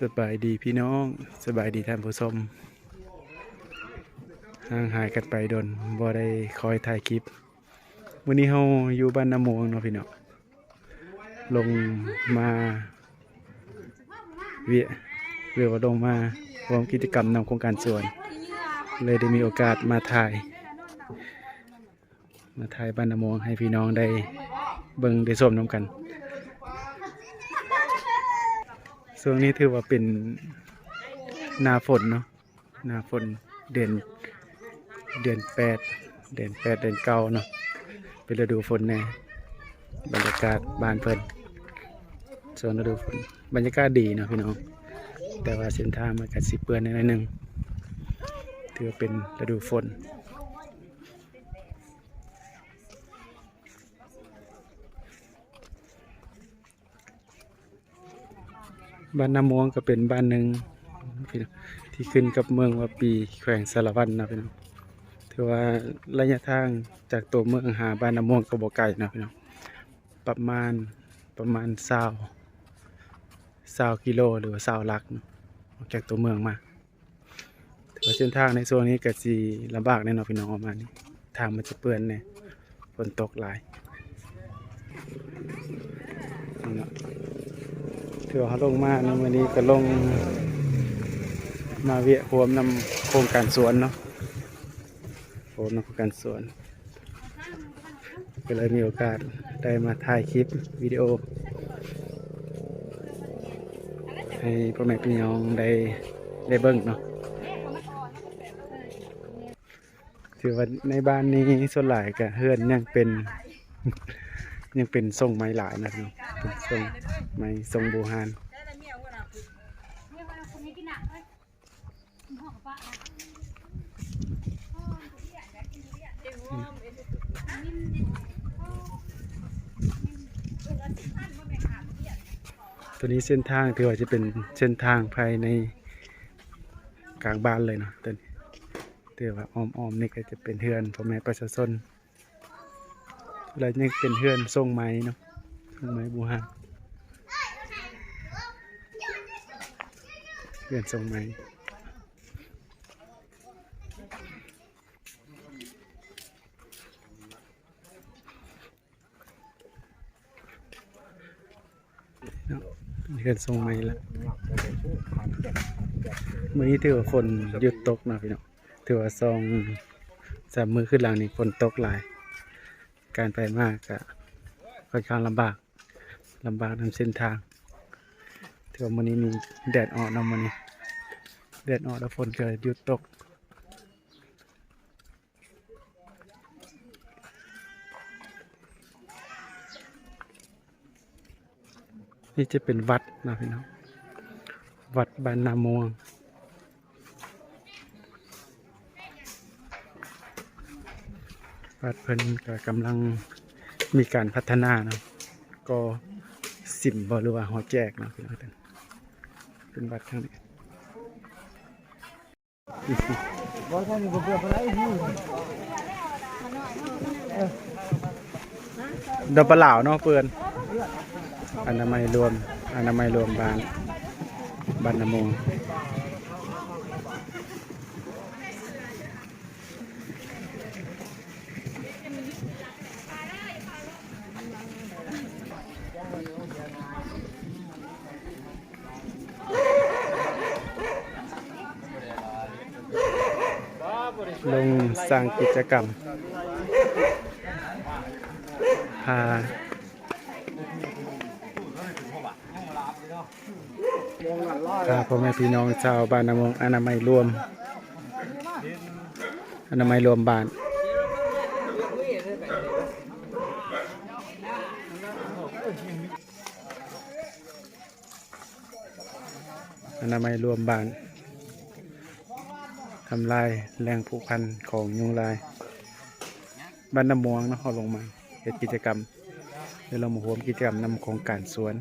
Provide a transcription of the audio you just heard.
สบายดีพี่น้องสบายดีท่านผู้ชมห่างหายกันไปโดนบ่ได้คอยถ่ายคลิปวันนี้เฮาอยู่บ้านน้ำมวงเนาะพี่น้องลงมาเวียหรือว่าลงมาร่วมกิจกรรมนำโครงการสวนเลยได้มีโอกาสมาถ่ายบ้านน้ำมวงให้พี่น้องได้เบิ่งได้ชมน้ำกันช่วงนี้ถือว่าเป็นหน้าฝนเนาะหน้าฝนเดือน8เดือนเก้าเนาะเป็นฤดูฝนแน่บรรยากาศบ้านเพิ่นช่วงฤดูฝนบรรยากาศดีเนาะพี่น้องแต่ว่าเส้นทางมันก็สิเปื้อนนิดนึงถือว่าเป็นฤดูฝนบ้านน้ำม่วงก็เป็นบ้านหนึ่งที่ขึ้นกับเมืองว่าปีแขวงสารวัตรนะพี่น้องถือว่าระยะทางจากตัวเมืองหาบ้านน้ำม่วงก็บ่ไกลนะพี่น้องประมาณ20กิโลหรือว่า20ลักออกจากตัวเมืองมาถือว่าเส้นทางในโซนนี้ก็สิลำบากแน่นอนพี่น้องประมาณนี้ทางมันจะเปื้อนแน่ฝนตกหลายถือว่าเขาลงมาในวันนี้ก็ลงมาเวียรวมนำโครงการสวนเนาะรวมนำโครงการสวนก็เลยมีโอกาสได้มาถ่ายคลิปวิดีโอให้พ่อแม่พี่น้องได้เบิ่งเนาะถือว่าในบ้านนี้ส่วนหลายก็เฮือนยังเป็นทรงไม้หลายนะเนาะเป็นทรงไม้ทรงโบราณตัวนี้เส้นทางถือว่าจะเป็นเส้นทางภายในกลางบ้านเลยเนาะตัวนี้ถือว่าอ้อมนี่ก็จะเป็นเฮือนพ่อแม่ประชาชนแล้วยังเป็นเฮือนทรงไม้เนาะทรงไม้โบราณเฮือนทรงไม้เฮือนทรงไม้แล้วมื้อนี้ถือว่าฝนหยุดตกนะพี่น้องถือว่า3 มื้อขึ้นหลังนี่ฝนตกหลายการไปมากก็ค่อนข้างลำบากนำเส้นทางถือว่ามื้อนี้มีแดดออกนำมื้อนี้แดดออกแล้วฝนก็หยุดตกนี่จะเป็นวัดนะพี่น้องวัดบ้านนาม่วงวัดเพิ่นก็กำลังมีการพัฒนาเนาะก็สิมบ่หรือว่าหอแจกเนาะพี่น้องเป็นวัดครั้งนี้ดอกปลาเหลาเนาะเปื่อนอนามัยรวมบ้านนาม่วงลงสร้างกิจกรรมพาพ่อแม่พี่น้องชาวบ้านนาม่วงอนามัยรวมบ้านอนามัยรวมบ้านทำลายแรงผูกพันของยุงลายบ้านน้ำม่วงเนาะเขาลงมาเฮ็ดกิจกรรมเดี๋ยวเรามาร่วมกิจกรรมนำโครงการสวน